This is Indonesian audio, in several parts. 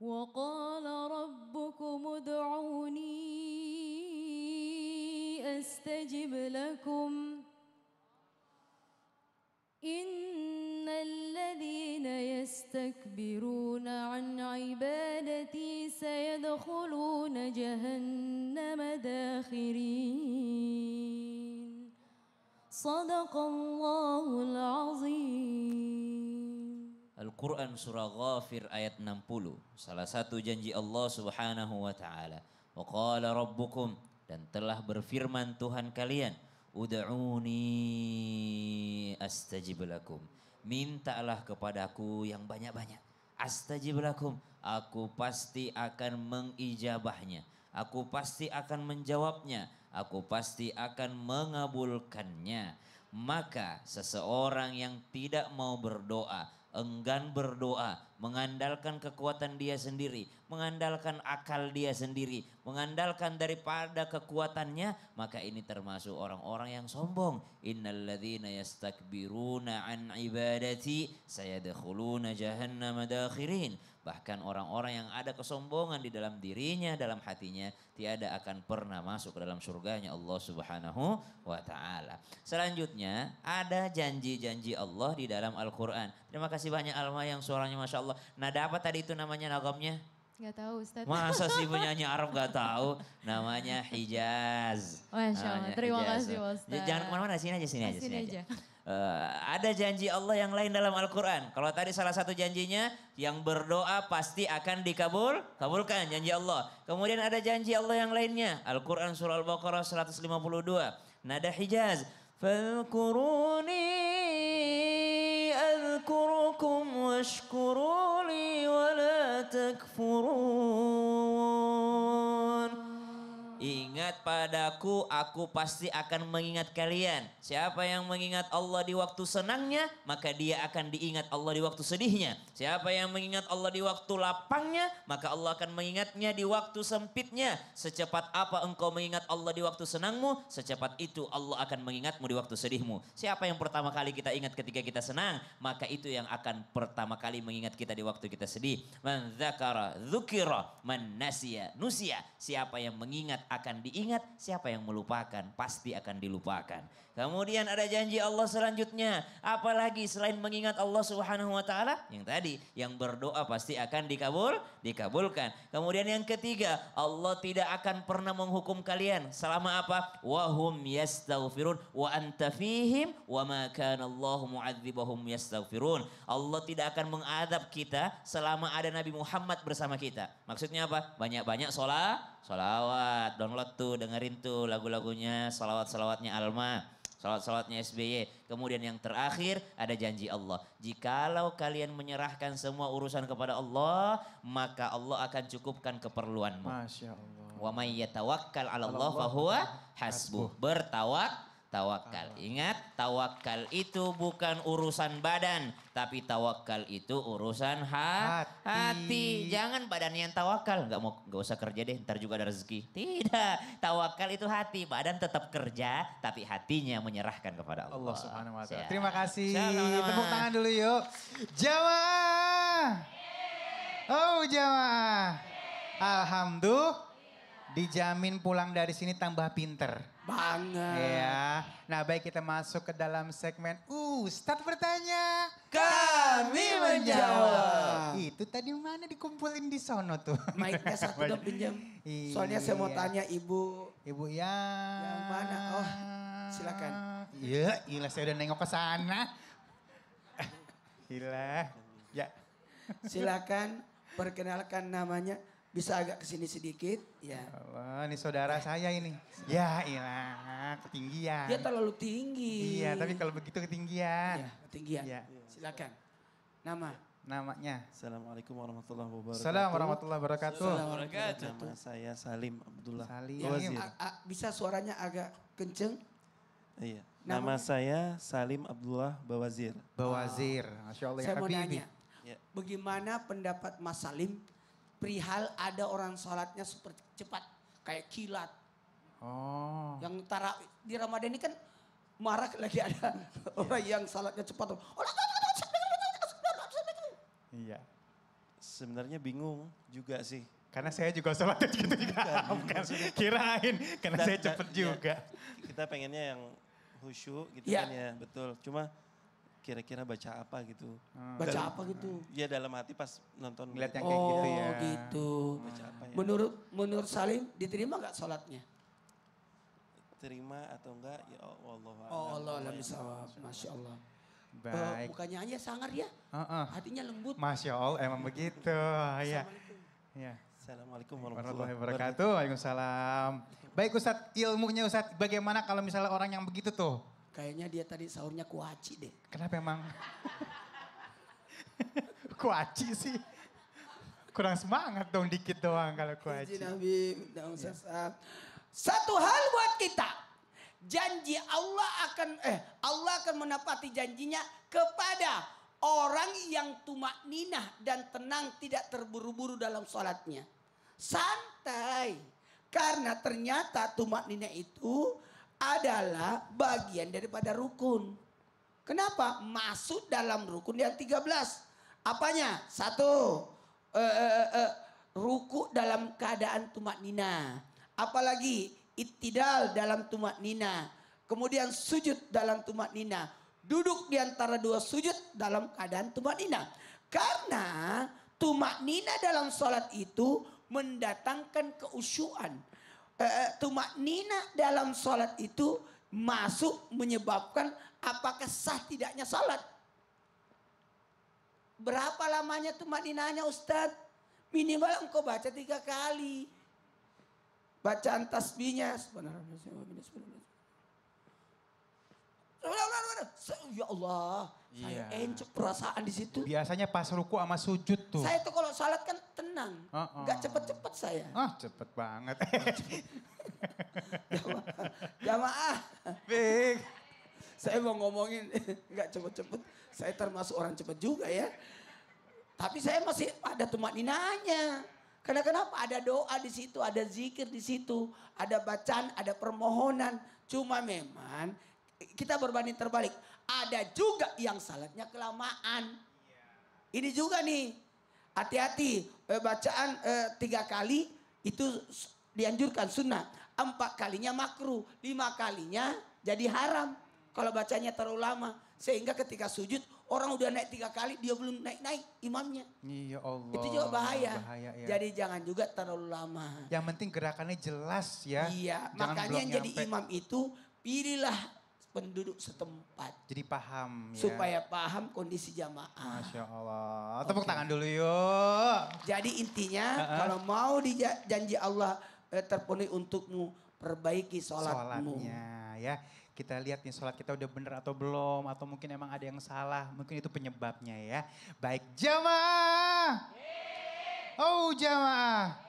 وقال ربكم ادعوني أستجب لكم إن الذين يستكبرون عن عبادتي سيدخلون جهنم داخرين صدق الله العظيم. Al-Quran surah Ghafir ayat 60. Salah satu janji Allah subhanahu wa ta'ala. Wa qala rabbukum, dan telah berfirman Tuhan kalian. Ud'uni astajib lakum. Mintalah kepadaku yang banyak-banyak. Astajib lakum. Aku pasti akan mengijabahnya. Aku pasti akan menjawabnya. Aku pasti akan mengabulkannya. Maka seseorang yang tidak mau berdoa, enggan berdoa, mengandalkan kekuatan dia sendiri, mengandalkan akal dia sendiri, mengandalkan daripada kekuatannya, maka ini termasuk orang-orang yang sombong. Innalladzina yastakbiruna an ibadati sayadkhuluna jahannama dakhirin. Bahkan orang-orang yang ada kesombongan di dalam dirinya, dalam hatinya, tiada akan pernah masuk ke dalam surganya Allah subhanahu wa ta'ala. Selanjutnya ada janji-janji Allah di dalam Al-Quran. Terima kasih banyak Alma yang suaranya Masya Allah. Nada apa tadi itu namanya nagamnya? Gak tahu Ustaz. Masa sih penyanyi Arab gak tahu? Namanya Hijaz. Masya Allah, terima kasih Ustaz. Jangan kemana-mana, sini aja. Sini aja. Ada janji Allah yang lain dalam Al-Quran. Kalau tadi salah satu janjinya, yang berdoa pasti akan kabulkan janji Allah. Kemudian ada janji Allah yang lainnya. Al-Quran surah Al-Baqarah 152. Nada Hijaz. Fadhkuruni adhkurukum washkuruli wa la takfurun. Ingat padaku, aku pasti akan mengingat kalian. Siapa yang mengingat Allah di waktu senangnya, maka dia akan diingat Allah di waktu sedihnya. Siapa yang mengingat Allah di waktu lapangnya, maka Allah akan mengingatnya di waktu sempitnya. Secepat apa engkau mengingat Allah di waktu senangmu, secepat itu Allah akan mengingatmu di waktu sedihmu. Siapa yang pertama kali kita ingat ketika kita senang, maka itu yang akan pertama kali mengingat kita di waktu kita sedih. Man dzakara dzukira, man nasiya nusiya. Siapa yang mengingat akan diingat, siapa yang melupakan pasti akan dilupakan. Kemudian ada janji Allah selanjutnya, apalagi selain mengingat Allah Subhanahu wa taala? Yang tadi, yang berdoa pasti akan dikabulkan. Kemudian yang ketiga, Allah tidak akan pernah menghukum kalian selama apa? Wa hum yastaghfirun wa anta fihim wa ma kana Allahu mu'adzibahum yastaghfirun. Allah tidak akan mengadab kita selama ada Nabi Muhammad bersama kita. Maksudnya apa? Banyak-banyak solawat, download tuh, dengerin tuh lagu-lagunya, salawat-salawatnya Alma, salawat-salawatnya SBY. Kemudian yang terakhir ada janji Allah. Jikalau kalian menyerahkan semua urusan kepada Allah, maka Allah akan cukupkan keperluanmu. Masya Allah. Wa may yatawakkal 'ala Allah fahuwa hasbuh. Tawakal. Ingat, tawakal itu bukan urusan badan, tapi tawakal itu urusan hati. Jangan badan yang tawakal, nggak usah kerja deh, ntar juga ada rezeki. Tidak, tawakal itu hati, badan tetap kerja, tapi hatinya menyerahkan kepada Allah. Allah Subhanahu wa taala. Terima kasih. Sama-sama. Tepuk tangan dulu yuk. Jamaah. Oh jamaah. Alhamdulillah. Dijamin pulang dari sini tambah pinter. Banget. Ya. Nah baik kita masuk ke dalam segmen Ustadz bertanya. Kami menjawab. Itu tadi mana dikumpulin di sono tuh. Mic-nya satu dong pinjam. Iya. Soalnya saya mau tanya ibu. Ibu yang mana? Oh silakan. Iya, iya saya udah nengok ke sana. Gila. Ya. Silakan perkenalkan namanya. Bisa agak kesini sedikit, ya. Allah, ini saudara saya ini. Ya ilah, ketinggian. Dia terlalu tinggi. Iya, tapi kalau begitu ketinggian. Iya, ketinggian. Ya. Silakan. Namanya. Assalamualaikum warahmatullahi wabarakatuh. Assalamualaikum warahmatullahi wabarakatuh. Nama saya Salim Abdullah Salim. Bawazir. Bisa suaranya agak kenceng? Iya. Nama saya Salim Abdullah Bawazir. Bawazir, Masya Allah. Saya mau nanya, Ya. bagaimana pendapat Mas Salim perihal ada orang sholatnya super cepat kayak kilat. Oh. Yang di Ramadan ini kan marak lagi ada orang yang sholatnya cepat. Iya. Sebenarnya bingung juga sih. Karena saya juga sholat gitu juga. Bukan kirain, karena saya cepet juga. Kita pengennya yang khusyuk gitu Ya. kan ya, betul. Cuma kira-kira baca apa gitu. Baca apa gitu? Ya dalam hati pas nonton. Ngeliat yang gitu. kayak gitu ya. Gitu. Baca apa ya? Menurut Salim diterima gak sholatnya? Terima atau enggak ya Allah. Oh Allah alam bisawab. Masya Allah. Baik. Bukannya aja sangar ya, Heeh. hatinya lembut. Masya Allah, emang begitu. Ya. Ya. Assalamualaikum Warahmatullahi warahmatullahi wabarakatuh. Waalaikumsalam. Baik Ustadz, ilmunya Ustadz, bagaimana kalau misalnya orang yang begitu tuh? Kayaknya dia tadi sahurnya kuaci deh. Kenapa emang? Kuaci sih. Kurang semangat dong, dikit doang kalau kuaci. Izin Nabi, satu hal buat kita. Janji Allah akan menepati janjinya kepada orang yang tumakninah dan tenang, tidak terburu-buru dalam sholatnya. Santai. Karena ternyata tumakninah itu adalah bagian daripada rukun. Kenapa? Masuk dalam rukun yang 13. Apanya? Satu, ruku dalam keadaan tumakninah. Apalagi ittidal dalam tumakninah. Kemudian sujud dalam tumakninah. Duduk di antara dua sujud dalam keadaan tumakninah. Karena tumakninah dalam sholat itu mendatangkan keusyuan. Tumakninah dalam sholat itu masuk menyebabkan apakah sah tidaknya sholat. Berapa lamanya tumakninahnya Ustadz? Minimal engkau baca 3 kali. Bacaan tasbihnya. Ya Allah, saya encok perasaan di situ. Biasanya pas ruku sama sujud tuh. Saya tuh kalau salat kan tenang, nggak cepet-cepet saya. Cepet banget. Jamaah, Big. saya mau ngomongin nggak cepet-cepet. Saya termasuk orang cepet juga ya. Tapi saya masih ada tumakninahnya. Karena kenapa? Ada doa di situ, ada zikir di situ, ada bacaan, ada permohonan. Cuma memang kita berbanding terbalik. Ada juga yang salatnya kelamaan. Ini juga nih, hati-hati. Bacaan 3 kali itu dianjurkan sunnah. 4 kalinya makruh, 5 kalinya jadi haram. Kalau bacanya terlalu lama. Sehingga ketika sujud orang udah naik 3 kali dia belum naik-naik imamnya. Ya Allah. Itu juga bahaya. Ya. Jadi jangan juga terlalu lama. Yang penting gerakannya jelas ya. Iya, Jangan makanya belum yang jadi nyampe. imam itu pilihlah penduduk setempat. Jadi paham ya. Supaya paham kondisi jamaah. Masya Allah. Tepuk tangan dulu yuk. Jadi intinya kalau mau janji Allah terpenuhi untukmu, perbaiki sholatmu. Sholatnya ya. Kita lihat nih sholat kita udah bener atau belum. Atau mungkin emang ada yang salah. Mungkin itu penyebabnya ya. Baik jamaah. Oh jamaah.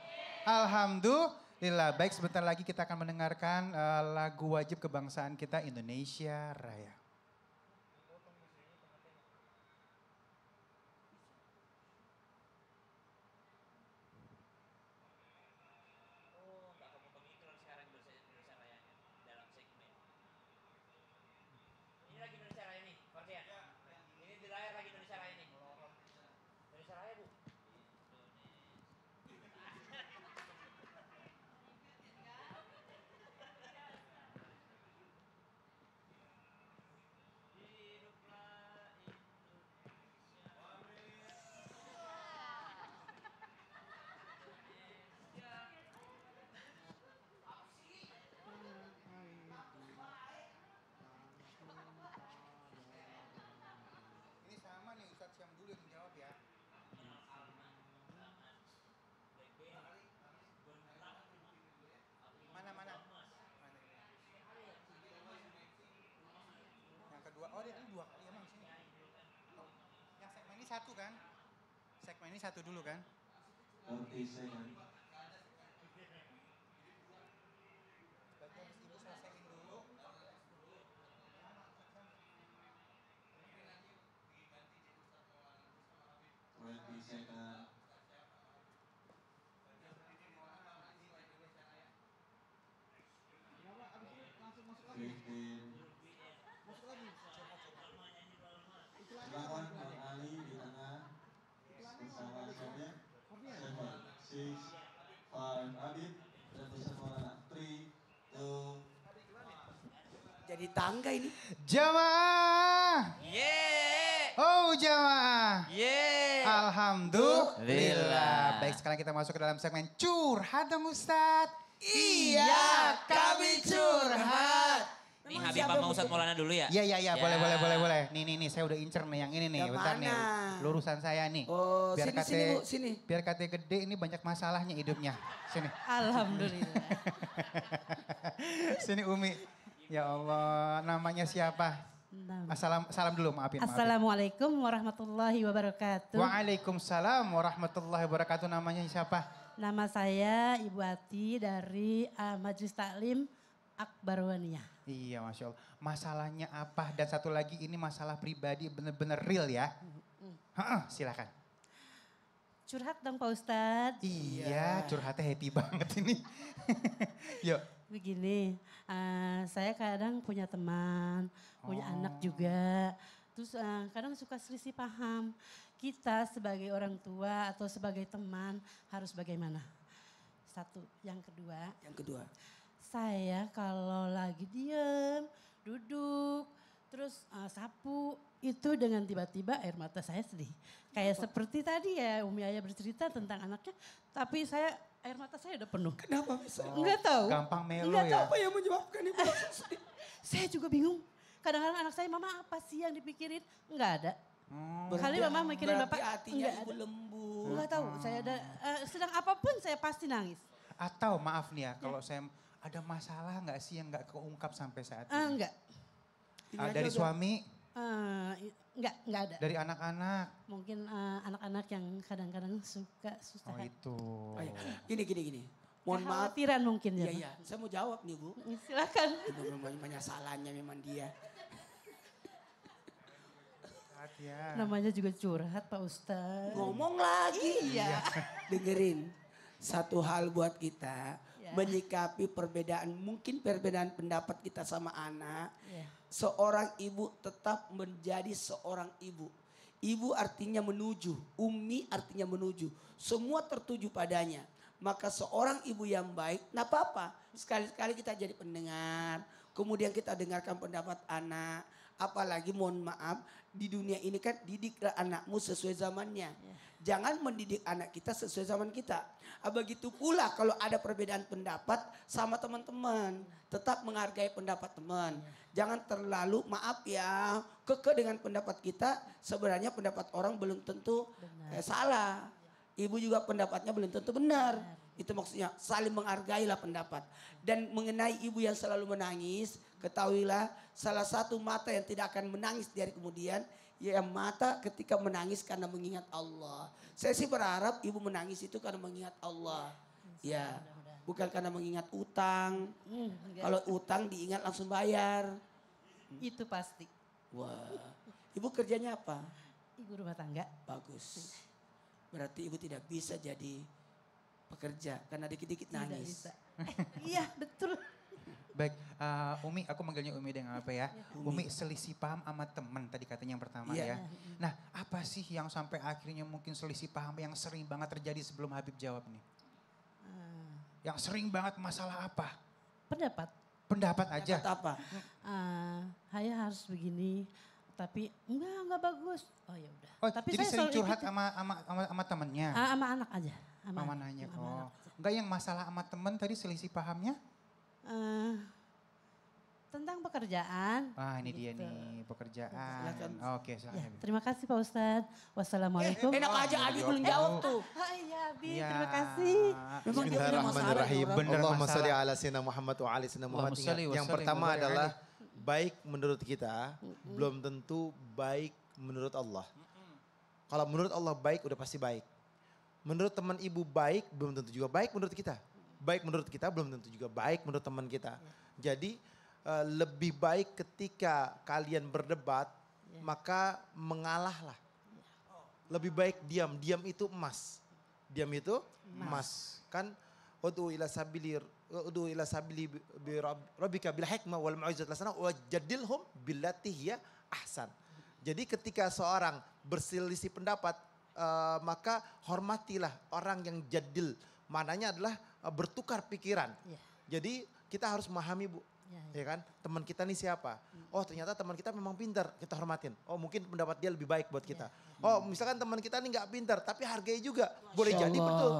Alhamdulillah. Baik sebentar lagi kita akan mendengarkan lagu wajib kebangsaan kita Indonesia Raya. Ini sama nih Ustadz Syam dulu yang menjawab ya. Mana? Yang kedua, oh dia kan 2 kali emang sini. Oh, yang segmen ini 1 kan? Segmen ini 1 dulu kan? Oke, saya Berarti habis ibu selesaiin dulu. Silakan Bang Ali di tengah bersama suaminya. Jadi tangga ini. Jamaah. Yeay. Oh jamaah. Yeay. Alhamdulillah. Baik, sekarang kita masuk ke dalam segmen curhat dong Ustadz. Iya, kami curhat. Nih Habib sama Ustadz Maulana dulu ya. Iya, Ya. boleh. Nih, saya udah incer nih yang ini nih. Yang Bentar nih, mana? lurusan saya nih. Oh, sini, Bu, sini. Biar kate gede ini banyak masalahnya hidupnya. Sini. Alhamdulillah. Sini Umi. Ya Allah, namanya siapa? Salam dulu, maafin. Assalamualaikum warahmatullahi wabarakatuh. Waalaikumsalam warahmatullahi wabarakatuh. Namanya siapa? Nama saya Ibu Ati dari Majelis Taklim Akbarwaniyah. Iya, Masya Allah. Masalahnya apa? Dan satu lagi ini masalah pribadi bener-bener real ya. Silakan. Curhat dong Pak Ustadz. Iya, curhatnya happy banget ini. Yuk. Begini, saya kadang punya teman, punya anak juga. Terus kadang suka selisih paham. Kita sebagai orang tua atau sebagai teman harus bagaimana? Satu. Yang kedua, saya kalau lagi diem, duduk, terus sapu, itu dengan tiba-tiba air mata saya sedih. Kayak seperti tadi ya Umi Ayah bercerita tentang anaknya, tapi air mata saya udah penuh. Kenapa bisa? Enggak tahu. Gampang melo Enggak ya. tahu. Apa yang menyebabkan ibu langsung sedih? Saya juga bingung. Kadang-kadang anak saya, mama apa sih yang dipikirin? Enggak ada. Kali mama mikirin Berarti bapak, hatinya enggak ibu ada. lembut. Enggak tahu, saya ada, sedang apapun saya pasti nangis. Atau maaf nih ya, kalau saya ada masalah nggak sih yang nggak keungkap sampai saat ini? Enggak, Dari suami, enggak ada. dari anak-anak. Mungkin anak-anak yang kadang-kadang suka susah. Oh itu. Gini. Mohon maaf. Kekhawatiran mungkin ya. Iya. Saya mau jawab nih Bu. Silakan. Itu memang salahnya memang dia. Ya. Namanya juga curhat Pak Ustadz. Ngomong lagi. Iya. Dengerin. Satu hal buat kita. Ya. Menyikapi mungkin perbedaan pendapat kita sama anak. Ya. Seorang ibu tetap menjadi seorang ibu. Ibu artinya menuju. Umi artinya menuju. Semua tertuju padanya. Maka seorang ibu yang baik, nah apa-apa. Sekali-sekali kita jadi pendengar. Kemudian kita dengarkan pendapat anak. Apalagi mohon maaf, di dunia ini kan didiklah anakmu sesuai zamannya. Jangan mendidik anak kita sesuai zaman kita. Begitu pula kalau ada perbedaan pendapat sama teman-teman. Tetap menghargai pendapat teman. Jangan terlalu maaf ya, kekeh dengan pendapat kita. Sebenarnya pendapat orang belum tentu salah. Ibu juga pendapatnya belum tentu benar. Itu maksudnya saling menghargailah pendapat. Dan mengenai ibu yang selalu menangis, ketahuilah salah satu mata yang tidak akan menangis dari kemudian, ya mata ketika menangis karena mengingat Allah. Saya sih berharap ibu menangis itu karena mengingat Allah. Ya, bukan karena mengingat utang. Kalau utang diingat langsung bayar. Itu pasti. Wah, ibu kerjanya apa? Ibu rumah tangga. Bagus. Berarti ibu tidak bisa jadi pekerja karena dikit-dikit Tidak nangis. bisa. Iya betul. Baik, Umi, aku manggilnya Umi dengan apa ya? Umi selisih paham sama teman tadi katanya yang pertama Iya. ya. Nah, apa sih yang sampai akhirnya mungkin selisih paham yang sering banget terjadi sebelum Habib jawab nih? Yang sering banget masalah apa? Pendapat. Pendapat aja. Kata apa? Saya harus begini, tapi enggak bagus. Oh ya udah. Oh, Tapi jadi saya sering selalu curhat ikutin. sama temennya? Sama anak aja. Mama nanya, sama oh. anak. Enggak yang masalah sama temen tadi selisih pahamnya? Tentang pekerjaan. Ah ini dia Gitu. nih, pekerjaan. Silakan. Oke, silakan. Ya, Habib. terima kasih Pak Ustadz. Wassalamualaikum. Enak aja Abi belum jawab tuh. Iya, Bi, Iya. terima kasih. Memang dia punya masalah Bismillahirrahmanirrahim. orang. Bener Allahumma masalah. salli ala sayyidina Muhammad wa ali sayyidina Muhammad. Allahumma salli wa Yang sallim pertama wa barik adalah baik menurut kita belum tentu baik menurut Allah. Kalau menurut Allah baik udah pasti baik. Menurut teman ibu baik belum tentu juga baik menurut kita. Baik menurut kita belum tentu juga baik menurut teman kita. Jadi lebih baik ketika kalian berdebat maka mengalahlah. Lebih baik diam. Diam itu emas. Diam itu emas. Kan ud'u ila sabili bi rabbika bil hikmah wal mau'izatil hasanah wajadilhum billati hiya ahsan. Jadi ketika seorang berselisih pendapat, maka hormatilah orang yang jadil. Mananya adalah bertukar pikiran. Iya. Jadi kita harus memahami Bu. Ya kan, teman kita nih siapa? Oh ternyata teman kita memang pintar, kita hormatin. Oh mungkin pendapat dia lebih baik buat kita. Oh misalkan teman kita nih nggak pintar, tapi hargai juga. Boleh jadi betul.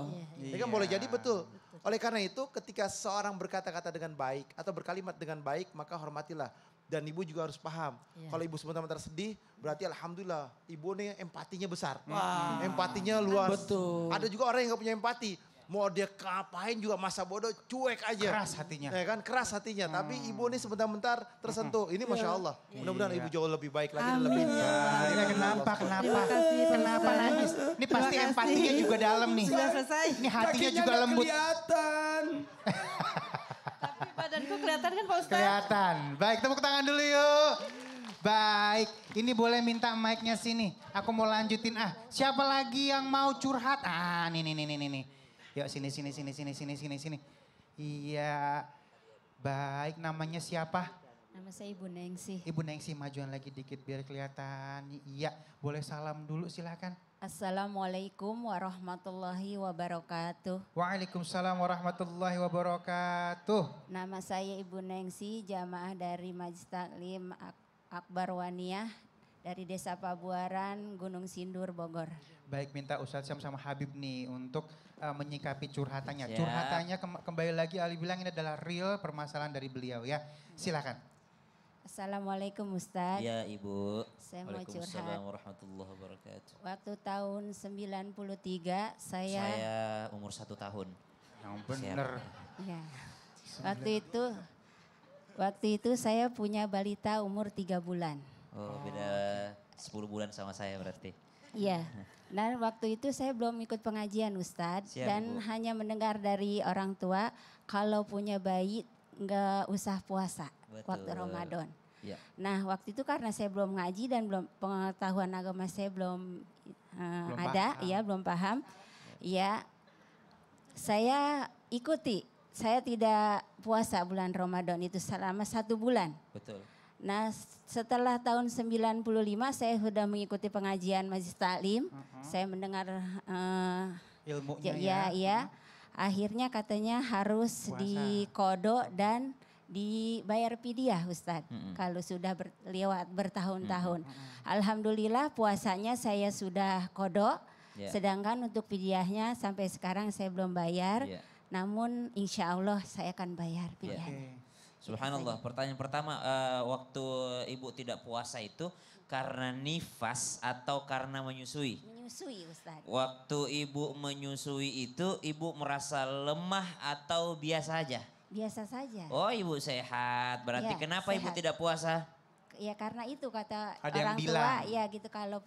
Ya kan boleh jadi betul. Oleh karena itu ketika seorang berkata-kata dengan baik atau berkalimat dengan baik, maka hormatilah. Dan ibu juga harus paham. Kalau ibu sebentar-bentar sedih, berarti alhamdulillah ibu nih empatinya besar. Empatinya luas. Betul. Ada juga orang yang gak punya empati. Mau dia ngapain juga masa bodoh cuek aja. Keras hatinya. Ya kan keras hatinya. Tapi ibu nih sebentar-bentar tersentuh. Ini Masya Allah. Mudah-mudahan ibu jauh lebih baik lagi dan lebih. Ya, kenapa? Terima kasih, Pak Kenapa Ustadz. nangis? Ini pasti Terima kasih. empatinya juga dalam nih. Sudah selesai. Ini hatinya Kakinya juga nggak lembut. kelihatan. Tapi badanku kelihatan kan Pak Ustadz? Kelihatan. Baik, tepuk tangan dulu yuk. Baik, ini boleh minta mic-nya sini. Aku mau lanjutin Siapa lagi yang mau curhat? Nih. Yuk sini. Iya. Baik, namanya siapa? Nama saya Ibu Nengsi. Ibu Nengsi majuan lagi dikit biar kelihatan. Iya, boleh salam dulu silakan. Assalamualaikum warahmatullahi wabarakatuh. Waalaikumsalam warahmatullahi wabarakatuh. Nama saya Ibu Nengsi, jamaah dari Majelis Taklim Akbar Waniyah dari Desa Pabuaran, Gunung Sindur, Bogor. Baik, minta Ustadz Syam sama Habib nih untuk menyikapi curhatannya. Siap. Curhatannya kembali lagi Ali bilang ini adalah real permasalahan dari beliau ya. Silakan. Assalamualaikum Ustadz. Ya Ibu. Saya mau curhat. Waalaikumsalam warahmatullahi wabarakatuh. Waktu tahun 93 saya umur 1 tahun. Yang bener. ya. Waktu itu saya punya balita umur 3 bulan. Oh beda 10 bulan sama saya berarti. Iya. Dan waktu itu saya belum ikut pengajian Ustadz. Siap, Dan Bu. hanya mendengar dari orang tua kalau punya bayi nggak usah puasa Betul. waktu Ramadan. Ya. Nah waktu itu karena saya belum ngaji dan belum pengetahuan agama saya belum Belum ada, paham. ya belum paham. Ya, saya ikuti. Saya tidak puasa bulan Ramadan itu selama 1 bulan. Betul. Nah setelah tahun 95 saya sudah mengikuti pengajian Majelis Taklim. Saya mendengar Ilmunya ya. Akhirnya katanya harus Puasa. dikodok dan dibayar fidyah Ustadz. Kalau sudah lewat bertahun-tahun. Alhamdulillah puasanya saya sudah kodok. Ya. Sedangkan untuk fidyahnya sampai sekarang saya belum bayar. Ya. Namun insya Allah saya akan bayar fidyahnya. Subhanallah. Pertanyaan pertama, waktu ibu tidak puasa itu karena nifas atau karena menyusui? Menyusui Ustadz. Waktu ibu menyusui itu ibu merasa lemah atau biasa aja? Biasa saja. Oh ibu sehat, berarti Ya, kenapa ibu sehat. tidak puasa? Ya karena itu kata Ada yang orang tua bilang. ya gitu kalau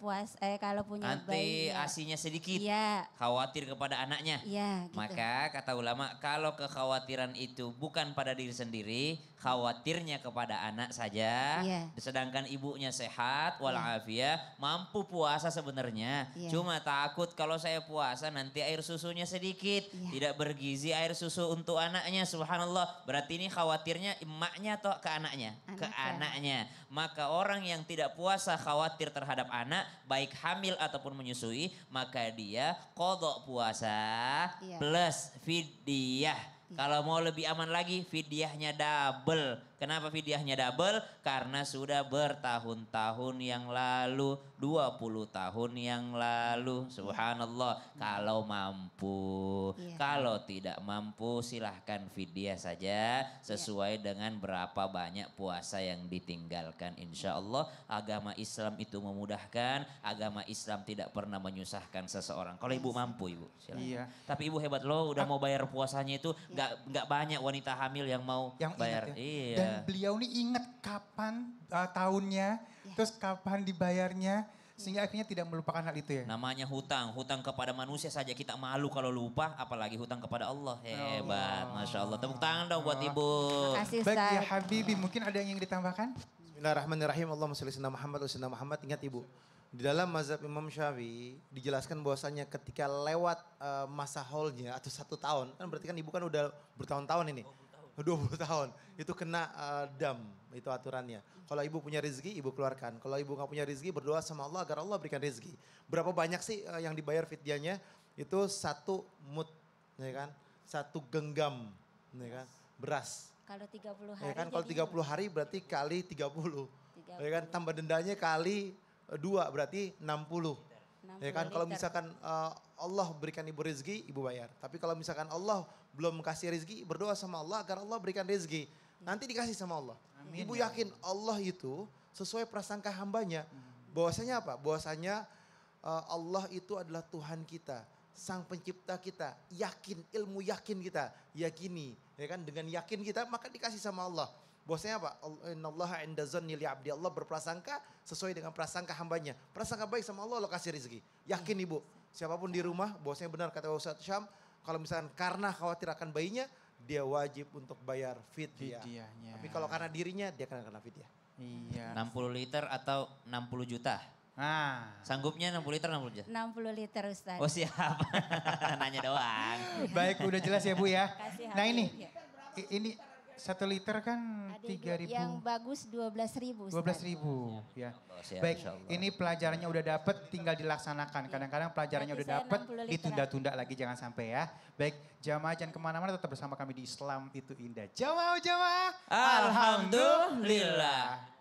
kalau punya Nanti bayi. Ya. asinya sedikit, Iya, khawatir kepada anaknya. iya gitu. Maka kata ulama kalau kekhawatiran itu bukan pada diri sendiri, khawatirnya kepada anak saja. Iya. Sedangkan ibunya sehat walafiat, mampu puasa sebenarnya. Iya. Cuma takut kalau saya puasa nanti air susunya sedikit, Iya. tidak bergizi air susu untuk anaknya. Subhanallah. Berarti ini khawatirnya emaknya atau ke anaknya? Ke Anaknya. anaknya. Maka orang yang tidak puasa khawatir terhadap anak, baik hamil ataupun menyusui, maka dia kodok puasa Iya. plus fidyah. Kalau mau lebih aman lagi, fidyahnya double. Kenapa fidyahnya double? Karena sudah bertahun-tahun yang lalu, 20 tahun yang lalu. Subhanallah. Kalau mampu. Iya. Kalau tidak mampu silahkan fidyah saja sesuai dengan berapa banyak puasa yang ditinggalkan. Insya Allah agama Islam itu memudahkan. Agama Islam tidak pernah menyusahkan seseorang. Kalau ibu mampu ibu. Silakan. Iya. Tapi ibu hebat loh udah mau bayar puasanya itu nggak banyak wanita hamil yang mau Yang bayar. ingat ya. Iya. Dan beliau nih ingat kapan tahunnya, terus kapan dibayarnya, sehingga akhirnya tidak melupakan hal itu ya. Namanya hutang kepada manusia saja kita malu kalau lupa, apalagi hutang kepada Allah. Hebat, Masya Allah. Tepuk tangan dong buat ibu. Terima kasih Baik ya Ustadz. Habibi, mungkin ada yang ingin ditambahkan? Bismillahirrahmanirrahim. Allahumma sholli ala Muhammad wa sallam Muhammad. Ingat ibu, di dalam mazhab Imam Syafi'i dijelaskan bahwasanya ketika lewat masa haulnya atau 1 tahun, kan berarti kan ibu kan udah bertahun-tahun ini. 20 tahun. Itu kena dam, itu aturannya. Kalau ibu punya rezeki, ibu keluarkan. Kalau ibu nggak punya rezeki, berdoa sama Allah agar Allah berikan rezeki. Berapa banyak sih yang dibayar fidyahnya? Itu 1 mud, ya kan? 1 genggam, ya kan? Beras. Kalau 30 hari Ya kan, kalau 30 hari berarti kali 30. 30. Ya kan, tambah dendanya kali 2 berarti 60. Ya kan, kalau misalkan Allah berikan ibu rezeki, ibu bayar. Tapi kalau misalkan Allah belum kasih rezeki, berdoa sama Allah agar Allah berikan rezeki. Nanti dikasih sama Allah. Amin, Ibu ya yakin Allah itu sesuai prasangka hambanya. Bahwasanya apa? Bahwasanya Allah itu adalah Tuhan kita. Sang pencipta kita. Yakin, ilmu yakin kita. Yakini. Ya kan, dengan yakin kita maka dikasih sama Allah. Bahwasanya apa? Innallaha inda zanni li'abdi. Allah berprasangka sesuai dengan prasangka hambanya. Prasangka baik sama Allah, Allah kasih rezeki. Yakin ibu, siapapun di rumah, bahwasanya benar kata Ustaz Syam, kalau misalkan karena khawatir akan bayinya, dia wajib untuk bayar fidyah. Fidyahnya. Tapi kalau karena dirinya, dia akan kena fidyah. Iya. 60 liter atau 60 juta? Nah, Sanggupnya 60 liter 60 juta? 60 liter Ustaz. Oh siap, nanya doang. baik udah jelas ya Bu ya. Kasih Nah Habib, ini, ya. ini 1 liter kan Ada 3.000. yang bagus 12.000 Ustaz. 12.000 ya. Siap, Baik, insya Allah. ini pelajarannya udah dapet, tinggal dilaksanakan. Kadang-kadang pelajarannya Berarti udah saya dapet, 60 liter. ditunda-tunda lagi jangan sampai ya. Baik, jamaah jangan kemana-mana, tetap bersama kami di Islam itu Indah. Jamaah. Alhamdulillah.